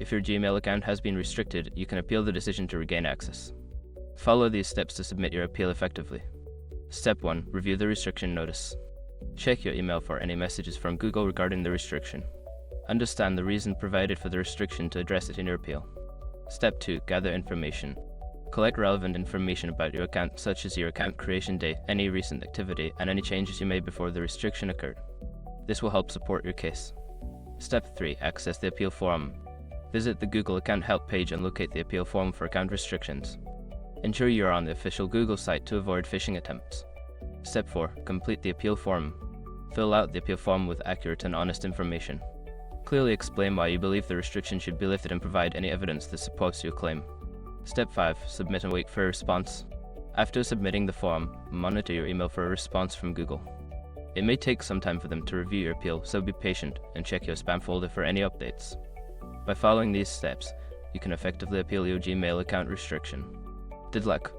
If your Gmail account has been restricted, you can appeal the decision to regain access. Follow these steps to submit your appeal effectively. Step 1. Review the restriction notice. Check your email for any messages from Google regarding the restriction. Understand the reason provided for the restriction to address it in your appeal. Step 2. Gather information. Collect relevant information about your account, such as your account creation date, any recent activity, and any changes you made before the restriction occurred. This will help support your case. Step 3. Access the appeal form. Visit the Google account help page and locate the appeal form for account restrictions. Ensure you are on the official Google site to avoid phishing attempts. Step 4. Complete the appeal form. Fill out the appeal form with accurate and honest information. Clearly explain why you believe the restriction should be lifted and provide any evidence that supports your claim. Step 5. Submit and wait for a response. After submitting the form, monitor your email for a response from Google. It may take some time for them to review your appeal, so be patient and check your spam folder for any updates. By following these steps, you can effectively appeal your Gmail account restriction. Good luck!